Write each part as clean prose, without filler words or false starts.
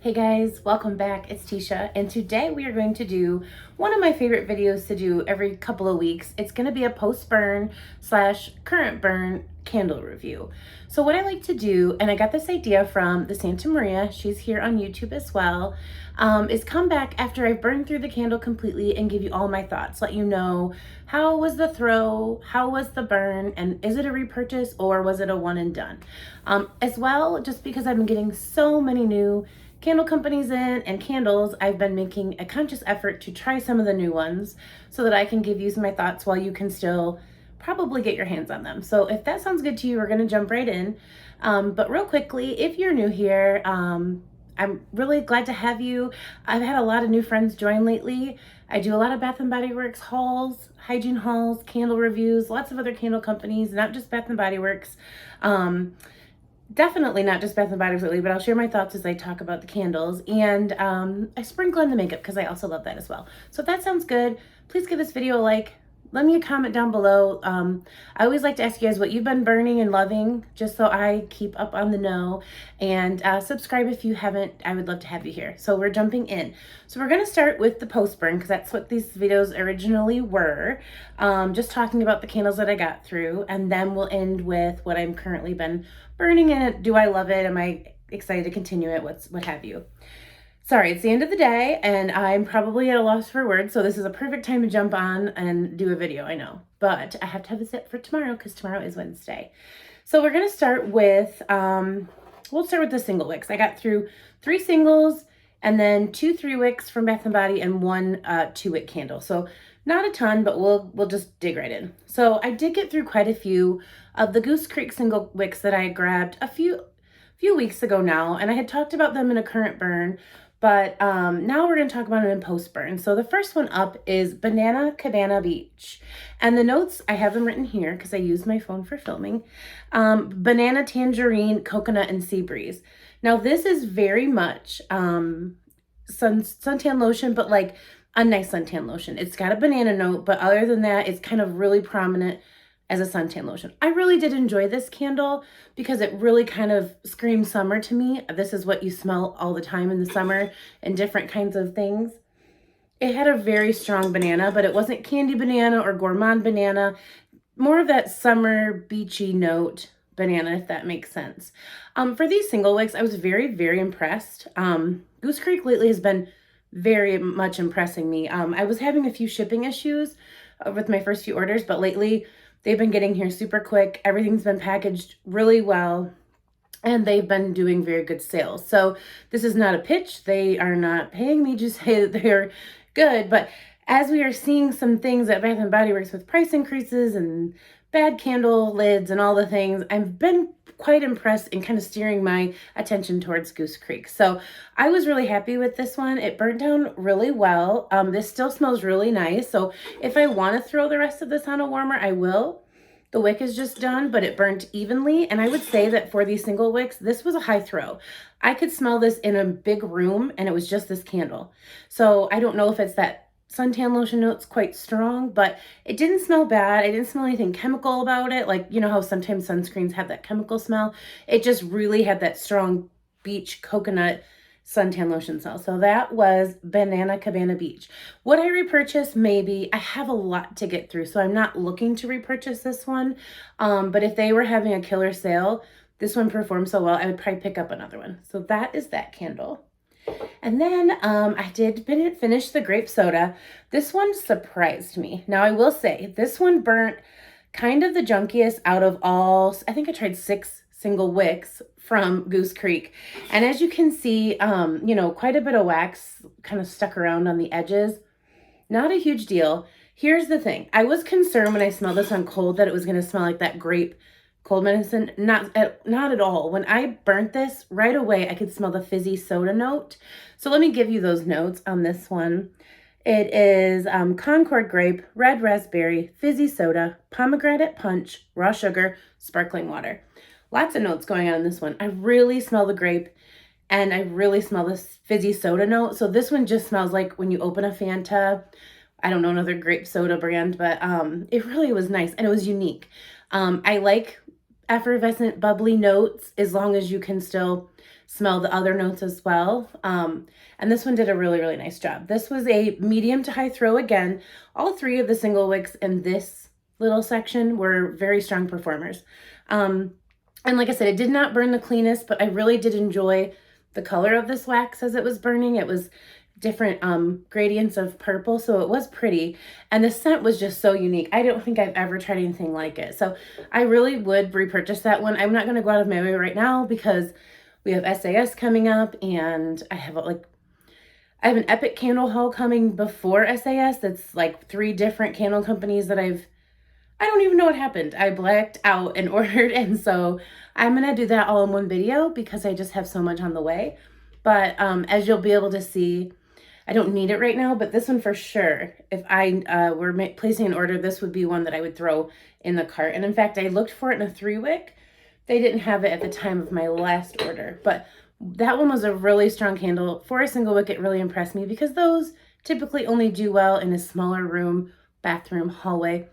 Hey guys, welcome back. It's Teesha, and today we are going to do one of my favorite videos to do every couple of weeks. It's going to be a post-burn / current burn candle review. So what I like to do, and I got this idea from the Santa Maria, she's here on YouTube as well, is come back after I've burned through the candle completely and give you all my thoughts. Let you know how was the throw, how was the burn, and is it a repurchase or was it a one and done? As well, just because I've been getting so many new candle companies in and candles, I've been making a conscious effort to try some of the new ones so that I can give you my thoughts while you can still probably get your hands on them. So if that sounds good to you, we're going to jump right in. But real quickly, if you're new here, I'm really glad to have you. I've had a lot of new friends join lately. I do a lot of Bath and Body Works hauls, hygiene hauls, candle reviews, lots of other candle companies, not just Bath and Body Works. Definitely not just Bath and Body Works lately, but I'll share my thoughts as I talk about the candles. And I sprinkle in the makeup because I also love that as well. So if that sounds good, please give this video a like. Let me a comment down below. I always like to ask you guys what you've been burning and loving, just so I keep up on the know. And subscribe if you haven't. I would love to have you here. So we're jumping in. So we're going to start with the post-burn because that's what these videos originally were. Just talking about the candles that I got through. And then we'll end with what I'm currently been burning in it. Do I love it? Am I excited to continue it? What have you? Sorry, it's the end of the day and I'm probably at a loss for words, so this is a perfect time to jump on and do a video, I know. But I have to have this up for tomorrow because tomorrow is Wednesday. So we're going to start with, we'll start with the single wicks. I got through 3 singles and then 2 3-wicks from Bath & Body and 1 2-wick candle. So not a ton, but we'll just dig right in. So I did get through quite a few of the Goosecreek single wicks that I grabbed a few weeks ago now, and I had talked about them in a current burn. But now we're going to talk about it in post-burn. So the first one up is Banana Cabana Beach. And the notes, I have them written here because I use my phone for filming. Banana, tangerine, coconut, and sea breeze. Now this is very much suntan lotion, but like a nice suntan lotion. It's got a banana note, but other than that, it's kind of really prominent as a suntan lotion. I really did enjoy this candle because it really kind of screams summer to me. This is what you smell all the time in the summer and different kinds of things. It had a very strong banana, but it wasn't candy banana or gourmand banana. More of that summer beachy note banana, if that makes sense. For these single wicks, I was very, very impressed. Goosecreek lately has been very much impressing me. I was having a few shipping issues with my first few orders, but lately they've been getting here super quick. Everything's been packaged really well, and they've been doing very good sales. So this is not a pitch. They are not paying me to say that they're good, but as we are seeing some things at Bath & Body Works with price increases and bad candle lids and all the things, I've been quite impressed and kind of steering my attention towards Goosecreek. So I was really happy with this one. It burnt down really well. This still smells really nice. So if I want to throw the rest of this on a warmer, I will. The wick is just done, but it burnt evenly. And I would say that for these single wicks, this was a high throw. I could smell this in a big room and it was just this candle. So I don't know if it's that suntan lotion note's quite strong, but it didn't smell bad. I didn't smell anything chemical about it. Like, you know how sometimes sunscreens have that chemical smell? It just really had that strong beach coconut suntan lotion smell. So that was Banana Cabana Beach. Would I repurchase? Maybe. I have a lot to get through, so I'm not looking to repurchase this one. But if they were having a killer sale, this one performed so well, I would probably pick up another one. So that is that candle. And then I did finish the Grape Soda. This one surprised me. Now I will say this one burnt kind of the junkiest out of all. I think I tried 6 single wicks from Goosecreek. And as you can see, you know, quite a bit of wax kind of stuck around on the edges. Not a huge deal. Here's the thing. I was concerned when I smelled this on cold that it was going to smell like that grape cold medicine. Not at all. When I burnt this, right away I could smell the fizzy soda note. So let me give you those notes on this one. It is Concord grape, red raspberry, fizzy soda, pomegranate punch, raw sugar, sparkling water. Lots of notes going on in this one. I really smell the grape and I really smell this fizzy soda note. So this one just smells like when you open a Fanta. I don't know another grape soda brand, but it really was nice and it was unique. I like effervescent, bubbly notes as long as you can still smell the other notes as well. And this one did a really, really nice job. This was a medium to high throw again. All three of the single wicks in this little section were very strong performers. And like I said, it did not burn the cleanest, but I really did enjoy the color of this wax as it was burning. It was different gradients of purple, so it was pretty. And the scent was just so unique. I don't think I've ever tried anything like it. So I really would repurchase that one. I'm not going to go out of my way right now because we have SAS coming up, and I have an Epic candle haul coming before SAS. That's like 3 different candle companies that I don't even know what happened. I blacked out and ordered, and so I'm going to do that all in one video because I just have so much on the way. But as you'll be able to see, I don't need it right now, but this one for sure, if I were placing an order, this would be one that I would throw in the cart. And in fact, I looked for it in a 3-wick. They didn't have it at the time of my last order, but that one was a really strong candle. For a single wick, it really impressed me because those typically only do well in a smaller room, bathroom, hallway.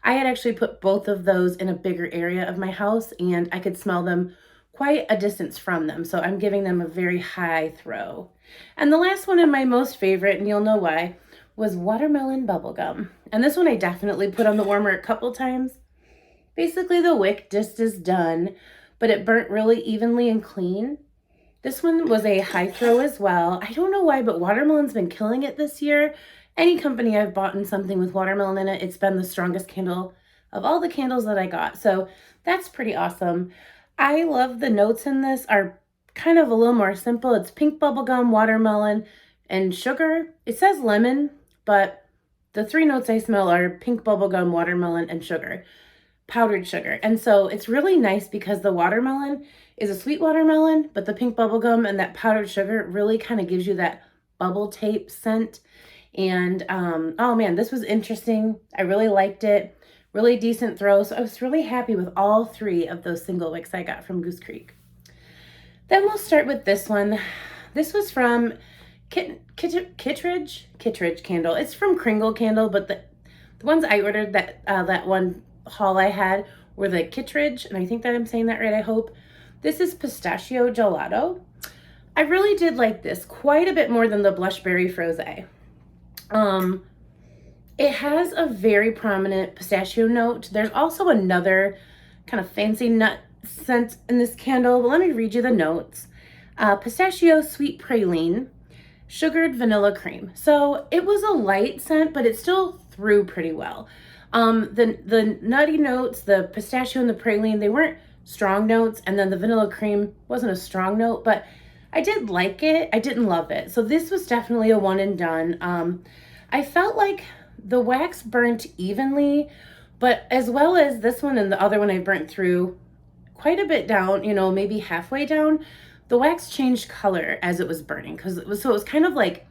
I had actually put both of those in a bigger area of my house, and I could smell them quite a distance from them. So I'm giving them a very high throw. And the last one, and my most favorite, and you'll know why, was watermelon bubblegum. And this one I definitely put on the warmer a couple times. Basically the wick just is done, but it burnt really evenly and clean. This one was a high throw as well. I don't know why, but watermelon's been killing it this year. Any company I've bought in something with watermelon in it, it's been the strongest candle of all the candles that I got. So that's pretty awesome. I love the notes in this are kind of a little more simple. It's pink bubblegum, watermelon, and sugar. It says lemon, but the 3 notes I smell are pink bubblegum, watermelon, and sugar, powdered sugar. And so it's really nice because the watermelon is a sweet watermelon, but the pink bubblegum and that powdered sugar really kind of gives you that bubble tape scent. And oh man, this was interesting. I really liked it. Really decent throw. So I was really happy with all 3 of those single wicks I got from Goosecreek. Then we'll start with this one. This was from Kittredge candle. It's from Kringle candle, but the ones I ordered that one haul I had were the Kittredge, and I think that I'm saying that right, I hope. This is Pistachio Gelato. I really did like this quite a bit more than the Blushberry Frosé. It has a very prominent pistachio note. There's also another kind of fancy nut scent in this candle, but let me read you the notes. Pistachio sweet praline, sugared vanilla cream. So it was a light scent, but it still threw pretty well. The nutty notes, the pistachio and the praline, they weren't strong notes, and then the vanilla cream wasn't a strong note, but I did like it. I didn't love it. So this was definitely a one and done. I felt like the wax burnt evenly, but as well as this one and the other one I burnt through quite a bit down, you know, maybe halfway down, the wax changed color as it was burning because it was kind of like,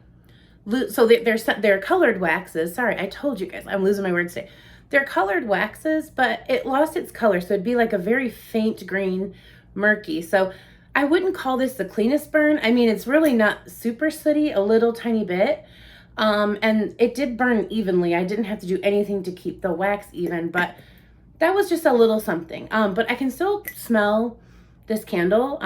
so they're colored waxes. Sorry, I told you guys, I'm losing my words today. They're colored waxes, but it lost its color. So it'd be like a very faint green, murky. So I wouldn't call this the cleanest burn. I mean, it's really not super sooty, a little tiny bit. And it did burn evenly. I didn't have to do anything to keep the wax even, but that was just a little something. But I can still smell this candle,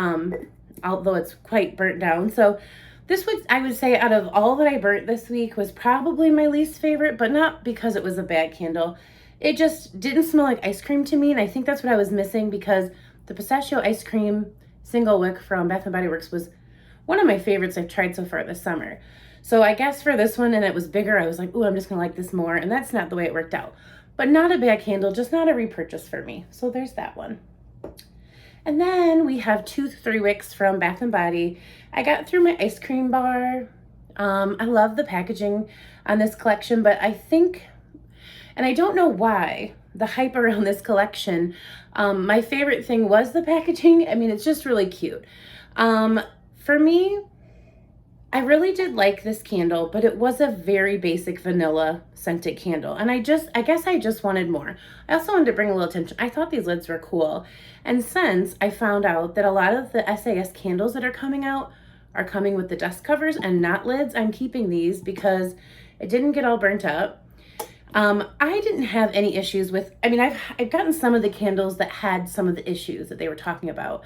although it's quite burnt down. So this would, I would say, out of all that I burnt this week, was probably my least favorite, but not because it was a bad candle. It just didn't smell like ice cream to me, and I think that's what I was missing because the pistachio ice cream single wick from Bath & Body Works was one of my favorites I've tried so far this summer. So I guess for this one, and it was bigger, I was like, ooh, I'm just gonna like this more, and that's not the way it worked out. But not a bad candle, just not a repurchase for me. So there's that one. And then we have 2 3-wicks from Bath & Body. I got through my ice cream bar. I love the packaging on this collection, but I think, and I don't know why, the hype around this collection, my favorite thing was the packaging. I mean, it's just really cute. For me, I really did like this candle, but it was a very basic vanilla scented candle. And I guess I just wanted more. I also wanted to bring a little attention. I thought these lids were cool. And since I found out that a lot of the SAS candles that are coming out are coming with the dust covers and not lids, I'm keeping these because it didn't get all burnt up. I didn't have any issues with, I mean, I've gotten some of the candles that had some of the issues that they were talking about,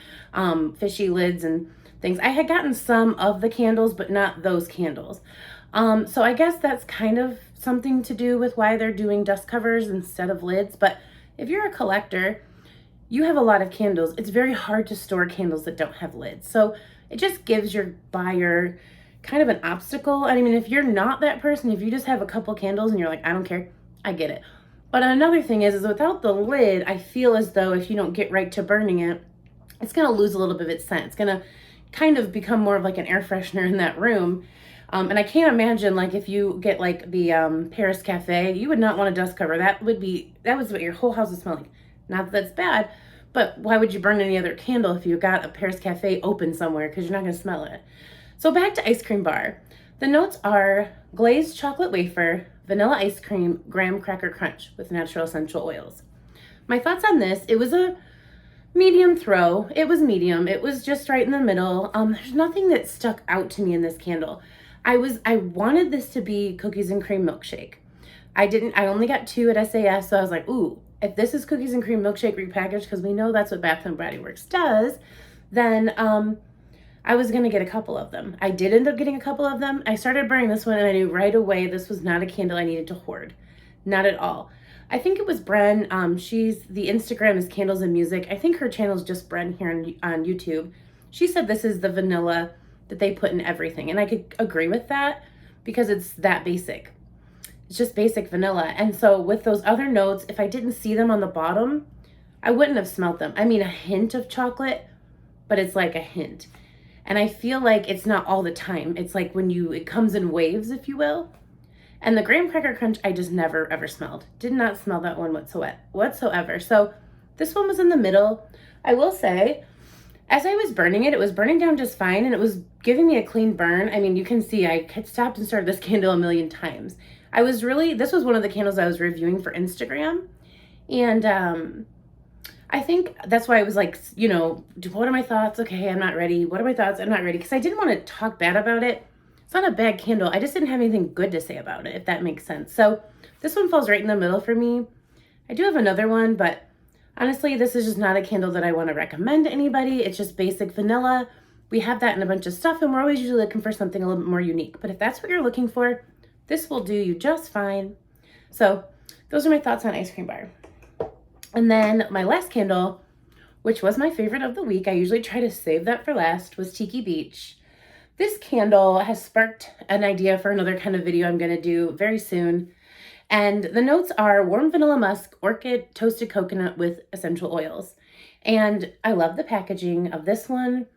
fishy lids and things. I had gotten some of the candles, but not those candles. So I guess that's kind of something to do with why they're doing dust covers instead of lids. But if you're a collector, you have a lot of candles. It's very hard to store candles that don't have lids. So it just gives your buyer kind of an obstacle. I mean, if you're not that person, if you just have a couple candles and you're like, I don't care, I get it. But another thing is without the lid, I feel as though if you don't get right to burning it, it's gonna lose a little bit of its scent. It's gonna kind of become more of like an air freshener in that room. And I can't imagine, like, if you get like the Paris Cafe, you would not want a dust cover. That was what your whole house would smell like. Not that that's bad, but why would you burn any other candle if you got a Paris Cafe open somewhere? Because you're not gonna smell it. So back to ice cream bar. The notes are glazed chocolate wafer, vanilla ice cream, graham cracker crunch with natural essential oils. My thoughts on this, it was a medium throw. It was medium. It was just right in the middle. There's nothing that stuck out to me in this candle. I wanted this to be cookies and cream milkshake. I only got 2 at SAS, so I was like, ooh, if this is cookies and cream milkshake repackaged, because we know that's what Bath and Body Works does, then I was gonna get a couple of them. I did end up getting a couple of them. I started burning this one and I knew right away this was not a candle I needed to hoard. Not at all. I think it was Bren. The Instagram is Candles and Music. I think her channel is just Bren here on YouTube. She said this is the vanilla that they put in everything. And I could agree with that because it's that basic. It's just basic vanilla. And so with those other notes, if I didn't see them on the bottom, I wouldn't have smelt them. I mean, a hint of chocolate, but it's like a hint. And I feel like it's not all the time. It's like it comes in waves, if you will. And the graham cracker crunch, I just never ever smelled. Did not smell that one whatsoever. So this one was in the middle. I will say, as I was burning it, it was burning down just fine and it was giving me a clean burn. I mean, you can see I had stopped and started this candle a million times. This was one of the candles I was reviewing for Instagram. And I think that's why I was like, what are my thoughts? Okay, I'm not ready. What are my thoughts? I'm not ready. Because I didn't want to talk bad about it. It's not a bad candle. I just didn't have anything good to say about it, if that makes sense. So this one falls right in the middle for me. I do have another one, but honestly, this is just not a candle that I want to recommend to anybody. It's just basic vanilla. We have that in a bunch of stuff, and we're always usually looking for something a little bit more unique. But if that's what you're looking for, this will do you just fine. So those are my thoughts on ice cream bar. And then my last candle, which was my favorite of the week, I usually try to save that for last, was Tiki Beach. This candle has sparked an idea for another kind of video I'm going to do very soon. And the notes are warm vanilla musk, orchid, toasted coconut with essential oils. And I love the packaging of this one.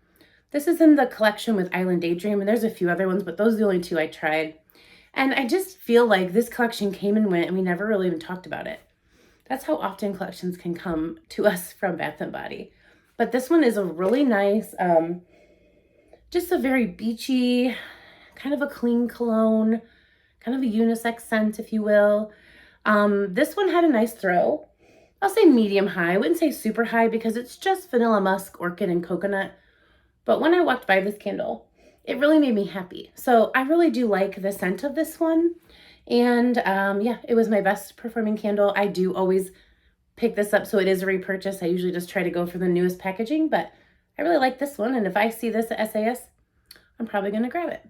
This is in the collection with Island Daydream, and there's a few other ones, but those are the only 2 I tried. And I just feel like this collection came and went, and we never really even talked about it. That's how often collections can come to us from Bath & Body. But this one is a really nice, just a very beachy, kind of a clean cologne, kind of a unisex scent, if you will. This one had a nice throw. I'll say medium high. I wouldn't say super high because it's just vanilla musk, orchid, and coconut. But when I walked by this candle, it really made me happy. So I really do like the scent of this one. And yeah, it was my best performing candle. I do always pick this up, so it is a repurchase. I usually just try to go for the newest packaging, but I really like this one. And if I see this at SAS, I'm probably going to grab it.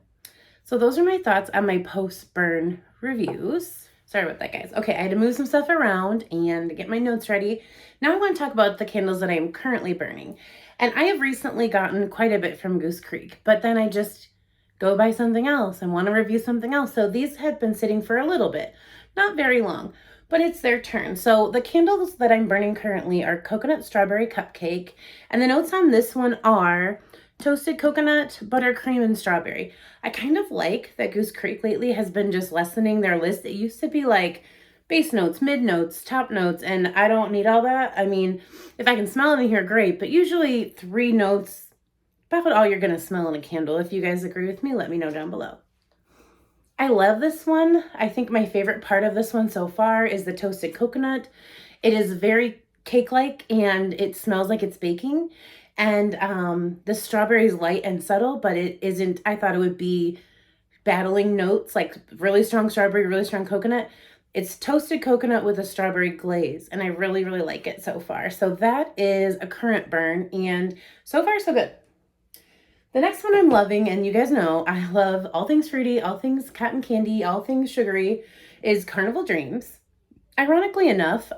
So those are my thoughts on my post-burn reviews. Sorry about that, guys. Okay, I had to move some stuff around and get my notes ready. Now I want to talk about the candles that I am currently burning. And I have recently gotten quite a bit from Goosecreek, but then I just go buy something else and want to review something else. So these have been sitting for a little bit, not very long, but it's their turn. So the candles that I'm burning currently are coconut strawberry cupcake. And the notes on this one are toasted coconut, buttercream, and strawberry. I kind of like that Goosecreek lately has been just lessening their list. It used to be like base notes, mid notes, top notes, and I don't need all that. I mean, if I can smell it in here, great, but usually 3 notes, about all you're gonna smell in a candle. If you guys agree with me, let me know down below. I love this one. I think my favorite part of this one so far is the toasted coconut. It is very cake-like and it smells like it's baking. And the strawberry is light and subtle, but it isn't, I thought it would be battling notes, like really strong strawberry, really strong coconut. It's toasted coconut with a strawberry glaze, and I really, really like it so far. So that is a current burn, and so far, so good. The next one I'm loving, and you guys know I love all things fruity, all things cotton candy, all things sugary, is Carnival Dreams. Ironically enough,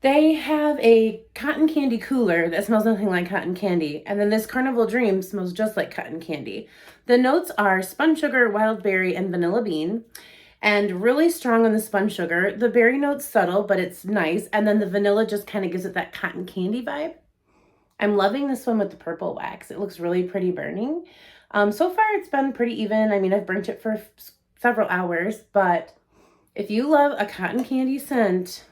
they have a cotton candy cooler that smells nothing like cotton candy, and then this Carnival Dream smells just like cotton candy. The notes are spun sugar, wild berry, and vanilla bean, and really strong on the spun sugar. The berry note's subtle, but it's nice, and then the vanilla just kind of gives it that cotton candy vibe. I'm loving this one with the purple wax. It looks really pretty burning. So far, it's been pretty even. I mean, I've burnt it for several hours, but if you love a cotton candy scent,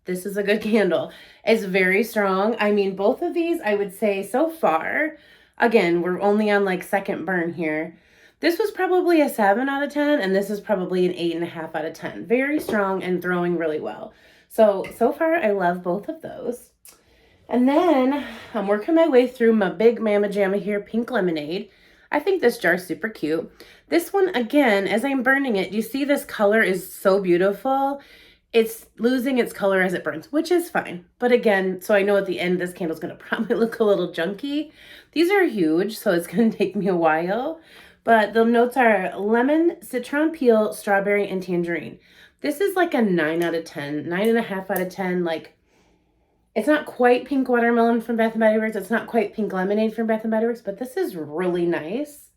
this is a good candle. It's very strong. I mean, both of these, I would say so far, again, we're only on like second burn here. This was probably a 7 out of 10, and this is probably an 8.5 out of 10. Very strong and throwing really well. So far, I love both of those. And then I'm working my way through my big Mama Jamma here, Pink Lemonade. I think this jar is super cute. This one, again, as I'm burning it, you see this color is so beautiful. It's losing its color as it burns, which is fine. But again, so I know at the end this candle's going to probably look a little junky. These are huge, so it's going to take me a while. But the notes are lemon, citron peel, strawberry, and tangerine. This is like a 9 out of 10, 9.5 out of 10. Like, it's not quite pink watermelon from Bath & Body Works. It's not quite pink lemonade from Bath & Body Works, but this is really nice.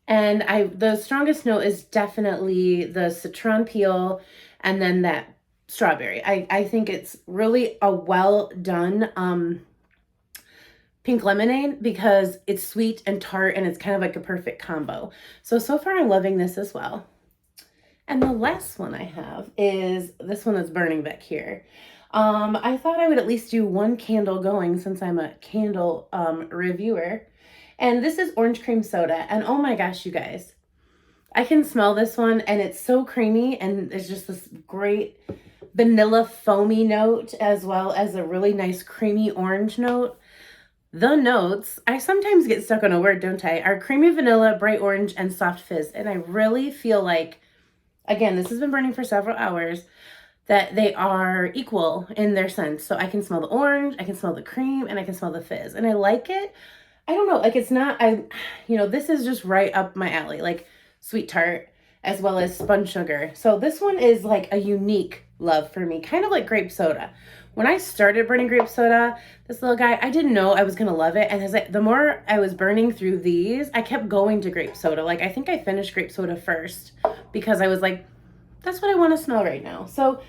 And the strongest note is definitely the citron peel and then that strawberry. I think it's really a well done pink lemonade because it's sweet and tart and it's kind of like a perfect combo. So far I'm loving this as well. And the last one I have is this one that's burning back here. I thought I would at least do one candle going since I'm a candle reviewer. And this is orange cream soda. And oh my gosh, you guys, I can smell this one and it's so creamy and there's just this great vanilla foamy note as well as a really nice creamy orange note. The notes, I sometimes get stuck on a word, don't I, are creamy vanilla, bright orange, and soft fizz. And I really feel like, again, this has been burning for several hours, that they are equal in their scent. So I can smell the orange, I can smell the cream, and I can smell the fizz. And I like it. I don't know, like it's not, this is just right up my alley, like sweet tart as well as spun sugar. So this one is like a unique love for me, kind of like grape soda. When I started burning grape soda, this little guy, I didn't know I was going to love it. And the more I was burning through these, I kept going to grape soda. Like I think I finished grape soda first because I was like, that's what I want to smell right now. So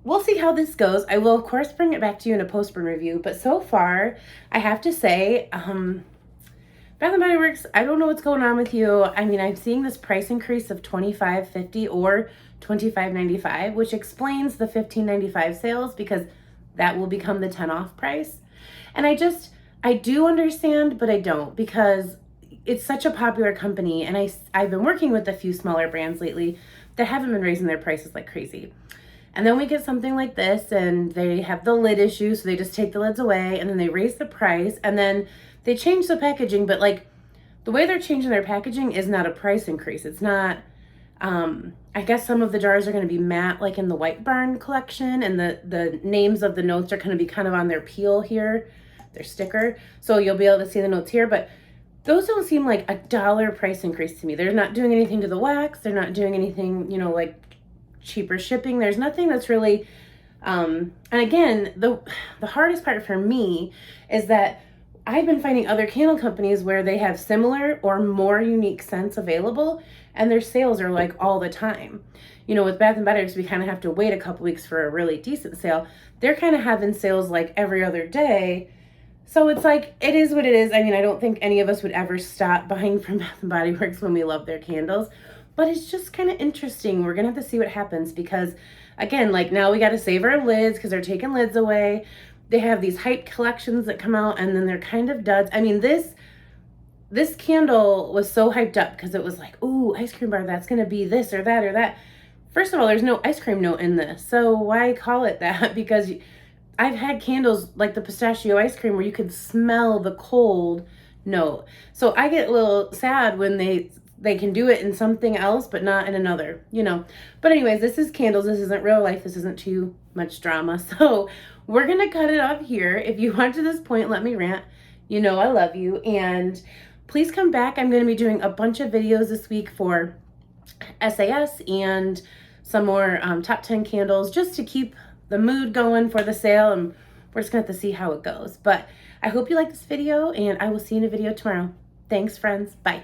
we'll see how this goes. I will, of course, bring it back to you in a post-burn review. But so far, I have to say, Bath & Body Works, I don't know what's going on with you. I mean, I'm seeing this price increase of $25.50 or $25.95, which explains the $15.95 sales because that will become the 10 off price. And I do understand, but I don't because it's such a popular company. And I've been working with a few smaller brands lately that haven't been raising their prices like crazy. And then we get something like this and they have the lid issue. So they just take the lids away and then they raise the price and then they change the packaging, but like the way they're changing their packaging is not a price increase. It's not, I guess some of the jars are going to be matte like in the White Barn collection and the names of the notes are going to be kind of on their peel here, their sticker. So you'll be able to see the notes here, but those don't seem like $1 price increase to me. They're not doing anything to the wax. They're not doing anything, like cheaper shipping. There's nothing that's really, and again, the hardest part for me is that I've been finding other candle companies where they have similar or more unique scents available and their sales are like all the time. With Bath & Body Works, we kind of have to wait a couple weeks for a really decent sale. They're kind of having sales like every other day. So it's like, it is what it is. I mean, I don't think any of us would ever stop buying from Bath & Body Works when we love their candles, but it's just kind of interesting. We're going to have to see what happens because again, like now we got to save our lids because they're taking lids away. They have these hype collections that come out and then they're kind of duds. I mean, this candle was so hyped up because it was like, ooh, ice cream bar, that's going to be this or that or that. First of all, there's no ice cream note in this. So why call it that? Because I've had candles like the pistachio ice cream where you could smell the cold note. So I get a little sad when they they can do it in something else, but not in another, you know. But anyways, this is candles. This isn't real life. This isn't too much drama. So we're going to cut it off here. If you want to this point, let me rant. You know I love you. And please come back. I'm going to be doing a bunch of videos this week for SAS and some more top 10 candles just to keep the mood going for the sale. And we're just going to have to see how it goes. But I hope you like this video, and I will see you in a video tomorrow. Thanks, friends. Bye.